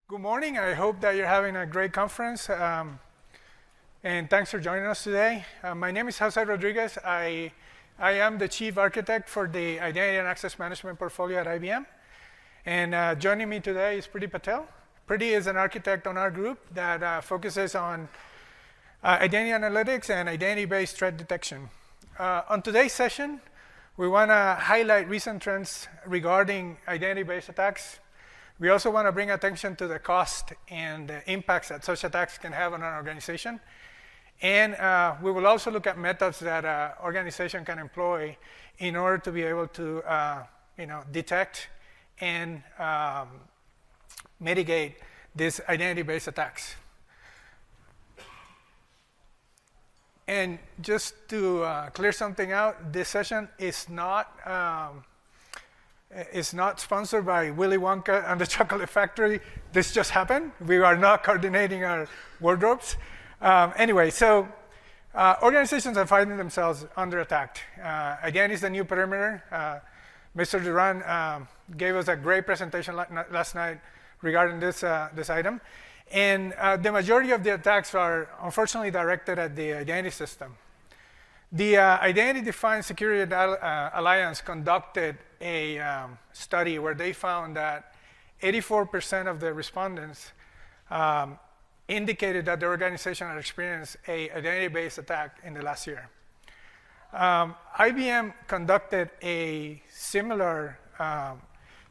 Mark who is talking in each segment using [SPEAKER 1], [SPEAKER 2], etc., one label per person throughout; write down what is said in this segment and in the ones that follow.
[SPEAKER 1] Good morning. I hope that you're having a great conference. And thanks for joining us today. My name is Jose Rodriguez. I am the chief architect for the Identity and Access Management portfolio at IBM. And joining me today is Priti Patil. Priti is an architect on our group that focuses on identity analytics and identity-based threat detection. On today's session, we want to highlight recent trends regarding identity-based attacks. We also want to bring attention to the cost and the impacts that such attacks can have on an organization. And we will also look at methods that an organization can employ in order to be able to detect and mitigate these identity-based attacks. And just to clear something out, this session is not sponsored by Willy Wonka and the Chocolate Factory. This just happened. We are not coordinating our wardrobes. Anyway, so organizations are finding themselves under attack. Identity is the new perimeter. Mr. Duran gave us a great presentation last night regarding this item. And the majority of the attacks are unfortunately directed at the identity system. The Identity-Defined Security Alliance conducted a study where they found that 84% of the respondents indicated that their organization had experienced an identity-based attack in the last year. IBM conducted a similar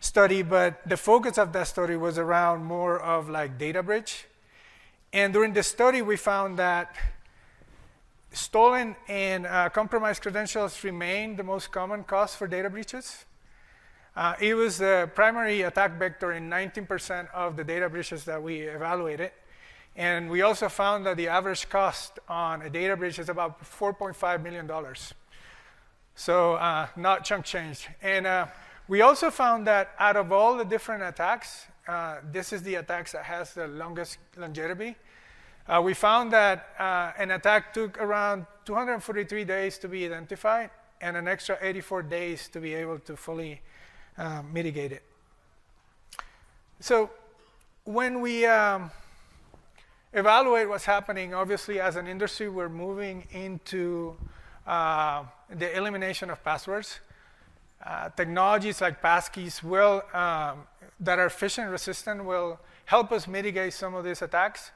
[SPEAKER 1] study, but the focus of that study was around more of like data breach. And during the study, we found that stolen and compromised credentials remain the most common cause for data breaches. It was the primary attack vector in 19% of the data breaches that we evaluated. And we also found that the average cost on a data breach is about $4.5 million. So not chunk change. And we also found that out of all the different attacks, this is the attacks that has the longest longevity. We found that an attack took around 243 days to be identified and an extra 84 days to be able to fully mitigate it. So when we evaluate what's happening, obviously as an industry, we're moving into the elimination of passwords. Technologies like passkeys that are phishing resistant will help us mitigate some of these attacks.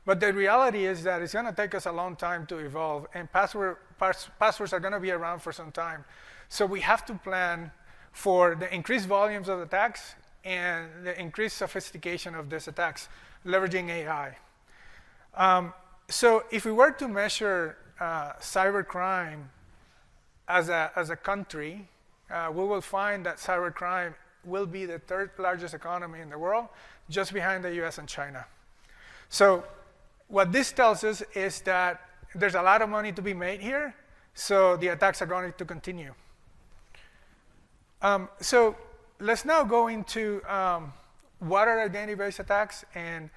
[SPEAKER 1] But the reality is that it's going to take us a long time to evolve, and passwords are going to be around for some time. So we have to plan for the increased volumes of attacks and the increased sophistication of these attacks, leveraging AI. So if we were to measure cybercrime as a country, we will find that cybercrime will be the third largest economy in the world, just behind the US and China. So what this tells us is that there's a lot of money to be made here, so the attacks are going to continue. So let's now go into what are identity-based attacks, and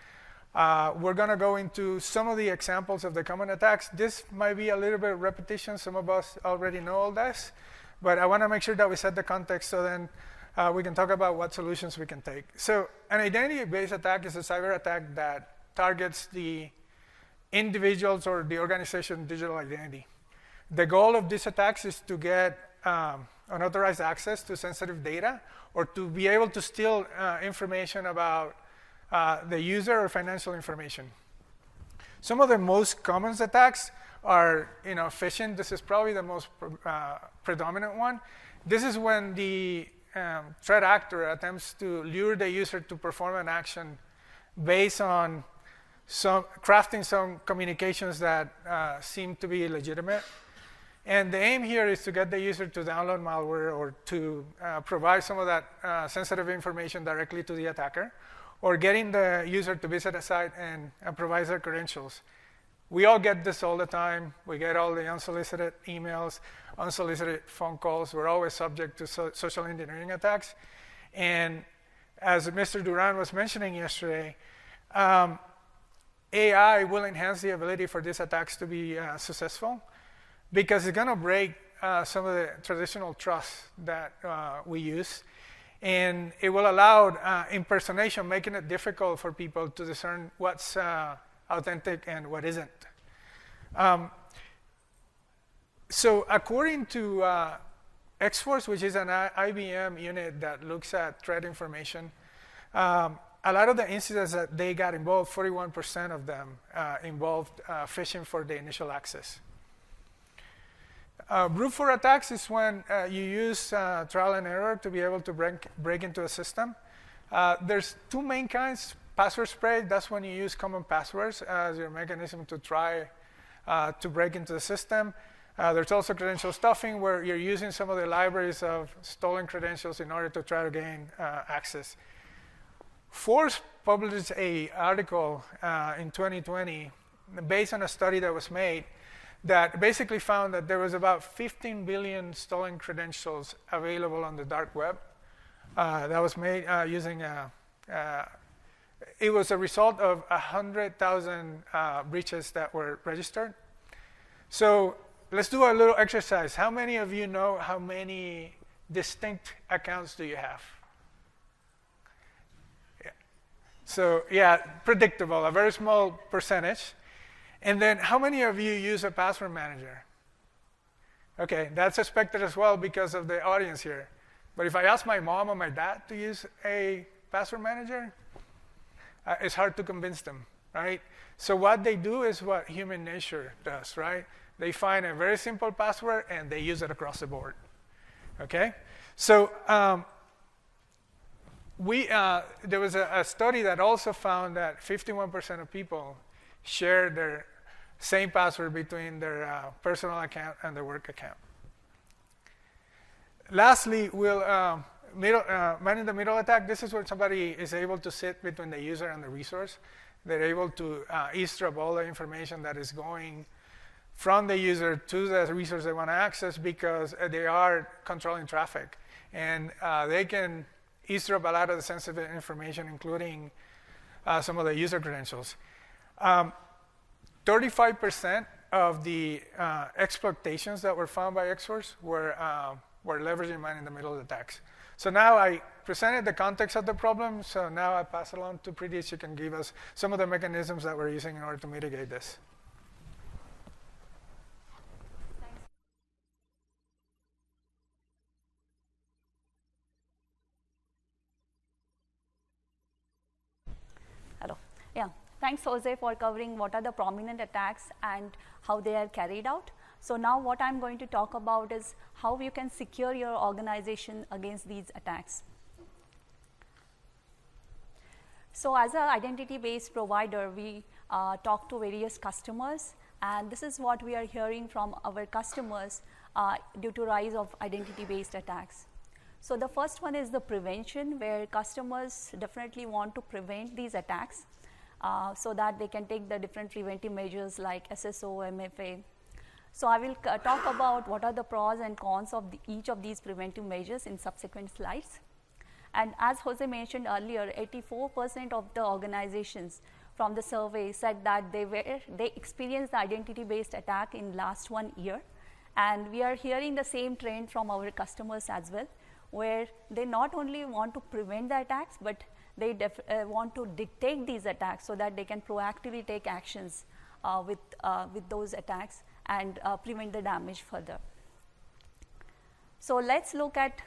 [SPEAKER 1] we're going to go into some of the examples of the common attacks. This might be a little bit of repetition. Some of us already know all this, but I want to make sure that we set the context so then we can talk about what solutions we can take. So an identity-based attack is a cyber attack that targets the individuals or the organization's digital identity. The goal of these attacks is to get unauthorized access to sensitive data or to be able to steal information about the user or financial information. Some of the most common attacks are phishing. This is probably the most predominant one. This is when the threat actor attempts to lure the user to perform an action based on crafting some communications that seem to be legitimate. And the aim here is to get the user to download malware or to provide some of that sensitive information directly to the attacker, or getting the user to visit a site and provide their credentials. We all get this all the time. We get all the unsolicited emails, unsolicited phone calls. We're always subject to social engineering attacks. And as Mr. Duran was mentioning yesterday, AI will enhance the ability for these attacks to be successful because it's going to break some of the traditional trust that we use. And it will allow impersonation, making it difficult for people to discern what's authentic and what isn't. So according to X-Force, which is an IBM unit that looks at threat information, a lot of the incidents that they got involved, 41% of them involved phishing for the initial access. Brute force attacks is when you use trial and error to be able to break into a system. There's two main kinds. Password spread, that's when you use common passwords as your mechanism to try to break into the system. There's also credential stuffing, where you're using some of the libraries of stolen credentials in order to try to gain access. Force published an article in 2020 based on a study that was made that basically found that there was about 15 billion stolen credentials available on the dark web. That was made using it was a result of 100,000 breaches that were registered. So let's do a little exercise. How many of you know how many distinct accounts do you have? Yeah. So yeah, predictable, a very small percentage. And then how many of you use a password manager? Okay, that's expected as well because of the audience here. But if I ask my mom or my dad to use a password manager, it's hard to convince them, right? So what they do is what human nature does, right? They find a very simple password and they use it across the board, okay? So there was a study that also found that 51% of people share their same password between their personal account and their work account. Lastly, man-in-the-middle attack. This is where somebody is able to sit between the user and the resource. They're able to eavesdrop all the information that is going from the user to the resource they want to access, because they are controlling traffic. And they can eavesdrop a lot of the sensitive information, including some of the user credentials. 35% of the exploitations that were found by X-Force were leveraging man-in-the-middle attacks. So now I presented the context of the problem, so now I pass it along to Priti. She can give us some of the mechanisms that we're using in order to mitigate this.
[SPEAKER 2] Hello. Yeah. Thanks, Jose, for covering what are the prominent attacks and how they are carried out. So now what I'm going to talk about is how you can secure your organization against these attacks. So as an identity-based provider, we talk to various customers, and this is what we are hearing from our customers due to rise of identity-based attacks. So the first one is the prevention, where customers definitely want to prevent these attacks so that they can take the different preventive measures like SSO, MFA. So I will talk about what are the pros and cons of each of these preventive measures in subsequent slides. And as Jose mentioned earlier, 84% of the organizations from the survey said that they experienced the identity-based attack in last 1 year. And we are hearing the same trend from our customers as well, where they not only want to prevent the attacks, but they want to detect these attacks so that they can proactively take actions with those attacks and prevent the damage further. So let's look at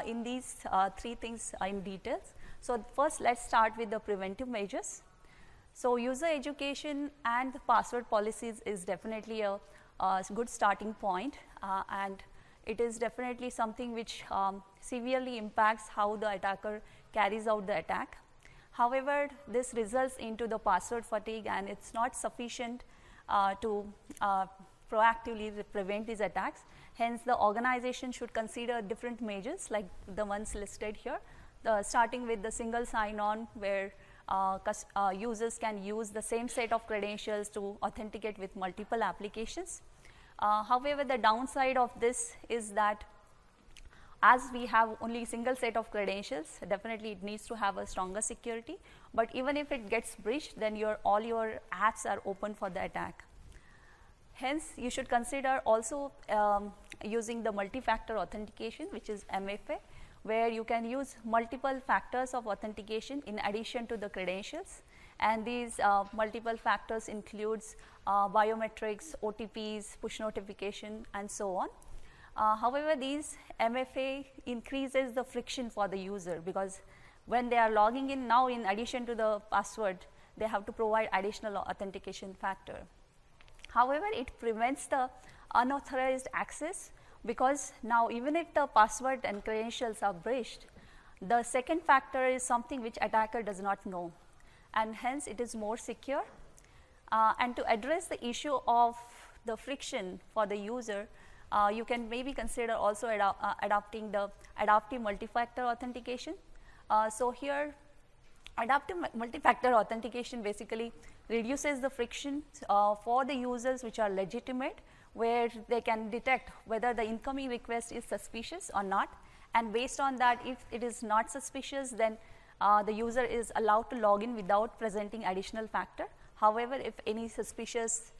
[SPEAKER 2] in these three things in details. So first, let's start with the preventive measures. So user education and the password policies is definitely a good starting point, and it is definitely something which severely impacts how the attacker carries out the attack. However, this results into the password fatigue, and it's not sufficient to proactively prevent these attacks. Hence, the organization should consider different measures like the ones listed here, starting with the single sign-on, where users can use the same set of credentials to authenticate with multiple applications. However, the downside of this is that as we have only a single set of credentials, definitely it needs to have a stronger security. But even if it gets breached, then all your apps are open for the attack. Hence, you should consider also using the multi-factor authentication, which is MFA, where you can use multiple factors of authentication in addition to the credentials, and these multiple factors includes biometrics, OTPs, push notification, and so on. However, these MFA increases the friction for the user, because when they are logging in now, in addition to the password, they have to provide additional authentication factor. However, it prevents the unauthorized access, because now even if the password and credentials are breached, the second factor is something which attacker does not know, and hence it is more secure. And to address the issue of the friction for the user, you can maybe consider also adopting the adaptive multi-factor authentication. So here, adaptive multi-factor authentication basically reduces the friction for the users which are legitimate, where they can detect whether the incoming request is suspicious or not, and based on that, if it is not suspicious, then the user is allowed to log in without presenting additional factor. However, if any suspicious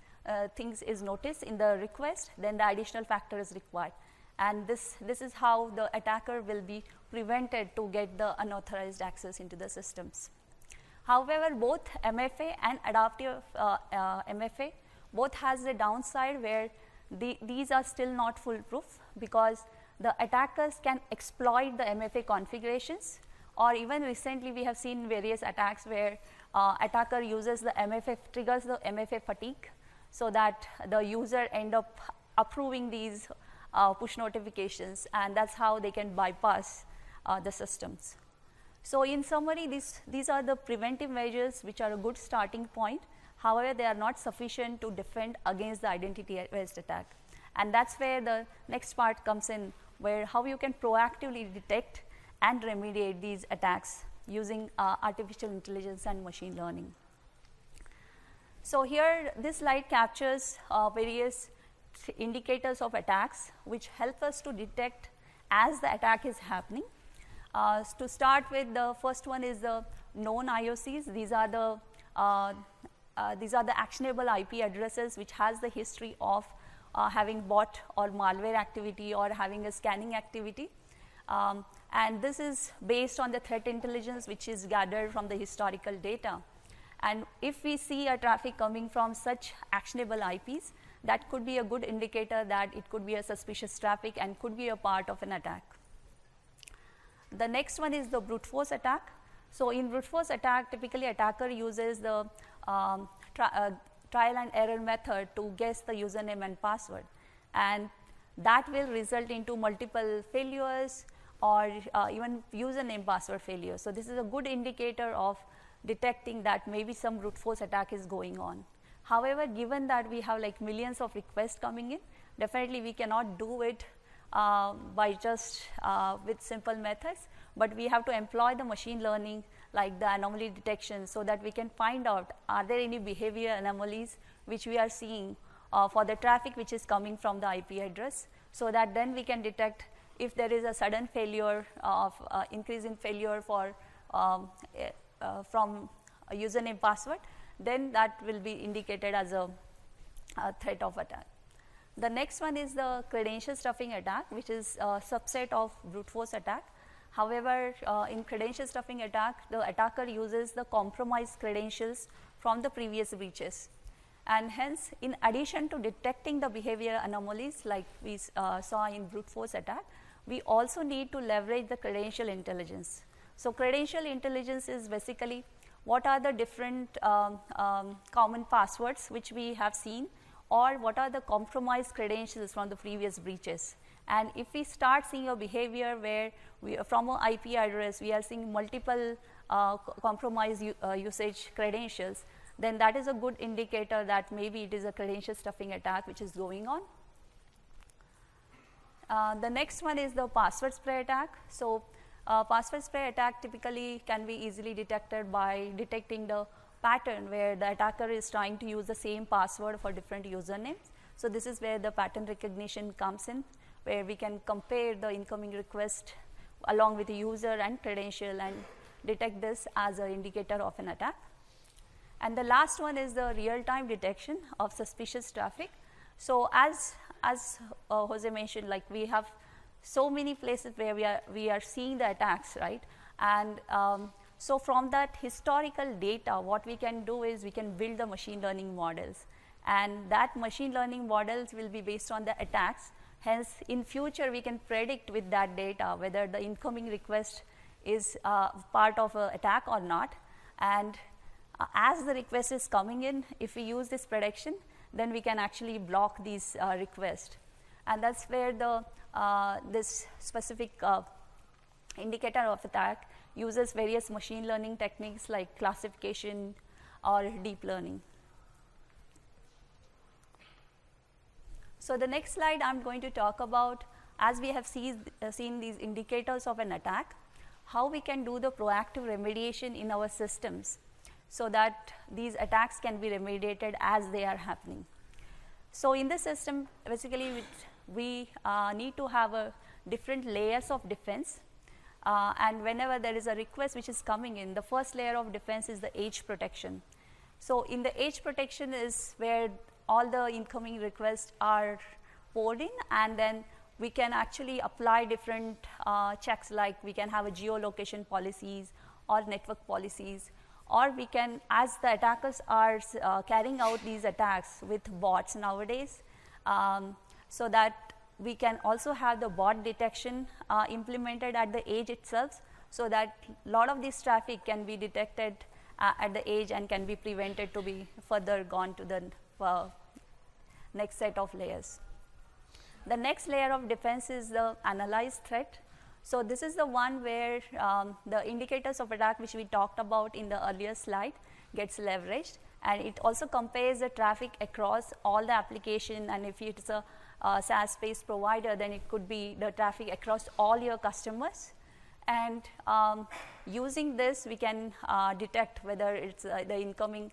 [SPEAKER 2] things is noticed in the request, then the additional factor is required, and this is how the attacker will be prevented to get the unauthorized access into the systems. However, both MFA and adaptive MFA both has a downside, where these are still not foolproof, because the attackers can exploit the MFA configurations, or even recently we have seen various attacks where attacker uses the MFA, triggers the MFA fatigue, so that the user end up approving these push notifications, and that's how they can bypass the systems. So in summary, these are the preventive measures which are a good starting point. However, they are not sufficient to defend against the identity-based attack, and that's where the next part comes in, where how you can proactively detect and remediate these attacks using artificial intelligence and machine learning. So here, this slide captures various indicators of attacks which help us to detect as the attack is happening. To start with, the first one is the known IOCs. These are the actionable IP addresses which has the history of having bot or malware activity or having a scanning activity. And this is based on the threat intelligence which is gathered from the historical data. And if we see a traffic coming from such actionable IPs, that could be a good indicator that it could be a suspicious traffic and could be a part of an attack. The next one is the brute force attack. So in brute force attack, typically attacker uses the trial and error method to guess the username and password, and that will result into multiple failures or even username password failure. So this is a good indicator of detecting that maybe some brute force attack is going on. However, given that we have like millions of requests coming in, definitely we cannot do it by just with simple methods, but we have to employ the machine learning like the anomaly detection, so that we can find out are there any behavior anomalies which we are seeing for the traffic which is coming from the IP address, so that then we can detect if there is a sudden failure of increase in failure for from a username password, then that will be indicated as a threat of attack. The next one is the credential stuffing attack, which is a subset of brute force attack. However, in credential stuffing attack, the attacker uses the compromised credentials from the previous breaches, and hence in addition to detecting the behavior anomalies like we saw in brute force attack, we also need to leverage the credential intelligence. So credential intelligence is basically what are the different common passwords which we have seen, or what are the compromised credentials from the previous breaches. And if we start seeing a behavior where from an IP address we are seeing multiple compromised usage credentials, then that is a good indicator that maybe it is a credential stuffing attack which is going on. The next one is the password spray attack. So password spray attack typically can be easily detected by detecting the pattern where the attacker is trying to use the same password for different usernames. So this is where the pattern recognition comes in, where we can compare the incoming request along with the user and credential and detect this as an indicator of an attack. And the last one is the real-time detection of suspicious traffic. So as Jose mentioned, like we have so many places where we are seeing the attacks, right? And so from that historical data, what we can do is we can build the machine learning models, and that machine learning models will be based on the attacks. Hence, in future, we can predict with that data whether the incoming request is part of an attack or not. And as the request is coming in, if we use this prediction, then we can actually block these requests. And that's where the this specific indicator of attack uses various machine learning techniques like classification or deep learning. So the next slide I'm going to talk about, as we have seen these indicators of an attack, how we can do the proactive remediation in our systems so that these attacks can be remediated as they are happening. So in the system, basically we need to have different layers of defense, and whenever there is a request which is coming in, the first layer of defense is the edge protection. So in the edge protection is where all the incoming requests are poured in, and then we can actually apply different checks, like we can have a geolocation policies or network policies, or we can, as the attackers are carrying out these attacks with bots nowadays, so that we can also have the bot detection implemented at the edge itself, so that a lot of this traffic can be detected at the edge and can be prevented to be further gone to the next set of layers. The next layer of defense is the analyzed threat. So this is the one where the indicators of attack which we talked about in the earlier slide gets leveraged, and it also compares the traffic across all the application, and if it's a SaaS-based provider, then it could be the traffic across all your customers. And using this, we can detect whether it's the incoming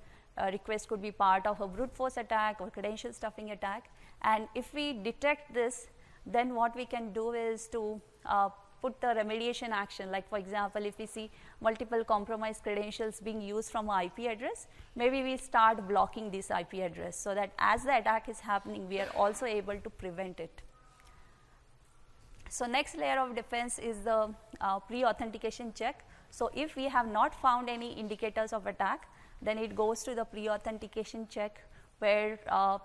[SPEAKER 2] request could be part of a brute force attack or credential stuffing attack. And if we detect this, then what we can do is to put the remediation action. Like for example, if we see multiple compromised credentials being used from an IP address, maybe we start blocking this IP address, so that as the attack is happening, we are also able to prevent it. So next layer of defense is the pre-authentication check. So if we have not found any indicators of attack, then it goes to the pre-authentication check, where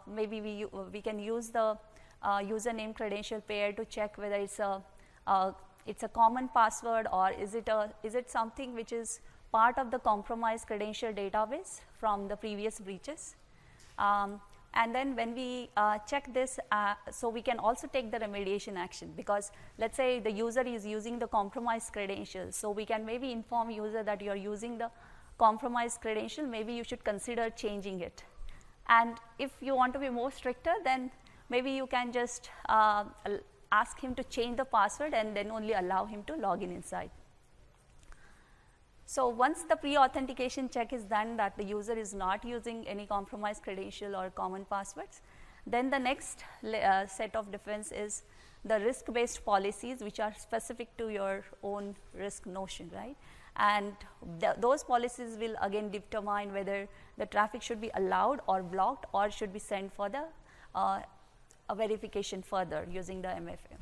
[SPEAKER 2] maybe we can use the username credential pair to check whether it's a common password, or is it something which is part of the compromised credential database from the previous breaches. And then when we check this, so we can also take the remediation action, because let's say the user is using the compromised credentials, so we can maybe inform user that you are using the compromised credential, maybe you should consider changing it. And if you want to be more stricter, then maybe you can just ask him to change the password and then only allow him to log in inside. So once the pre-authentication check is done that the user is not using any compromised credential or common passwords, then the next set of defense is the risk-based policies, which are specific to your own risk notion, right? And those policies will again determine whether the traffic should be allowed or blocked, or should be sent for the verification further using the MFA.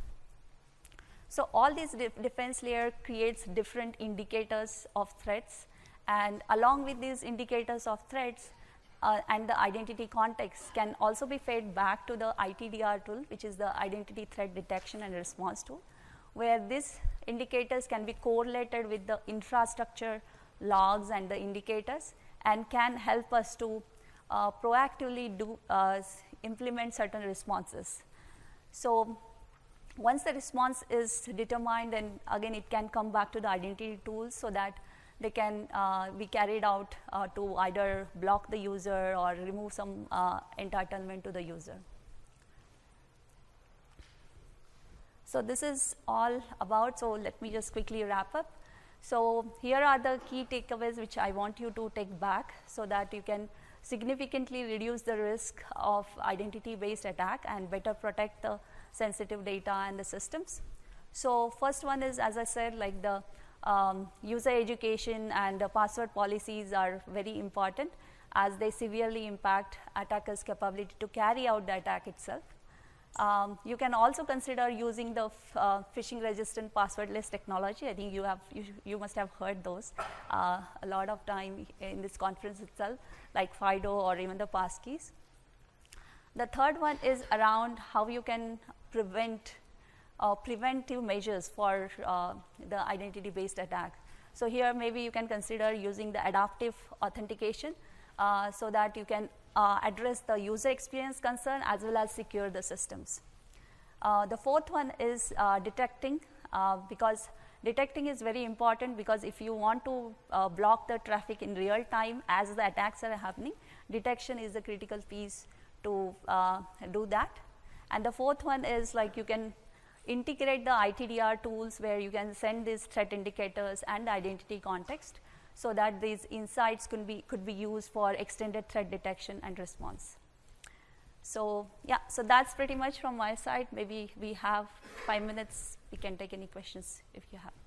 [SPEAKER 2] So all these defense layer creates different indicators of threats, and along with these indicators of threats and the identity context can also be fed back to the ITDR tool, which is the identity threat detection and response tool, where these indicators can be correlated with the infrastructure logs and the indicators, and can help us to proactively implement certain responses. So once the response is determined, then again it can come back to the identity tools, so that they can be carried out to either block the user or remove some entitlement to the user. So this is all about, so let me just quickly wrap up. So here are the key takeaways which I want you to take back, so that you can significantly reduce the risk of identity-based attack and better protect the sensitive data and the systems. So first one is, as I said, like the user education and the password policies are very important, as they severely impact attackers' capability to carry out the attack itself. You can also consider using the phishing resistant passwordless technology. I think you must have heard those a lot of time in this conference itself, like FIDO or even the passkeys. The third one is around how you can prevent preventive measures for the identity-based attack. So here maybe you can consider using the adaptive authentication so that you can address the user experience concern as well as secure the systems. The fourth one is detecting, because detecting is very important, because if you want to block the traffic in real time as the attacks are happening, detection is the critical piece to do that. And the fourth one is like you can integrate the ITDR tools where you can send these threat indicators and identity context so that these insights could be used for extended threat detection and response. So yeah, so that's pretty much from my side. Maybe we have 5 minutes. We can take any questions if you have.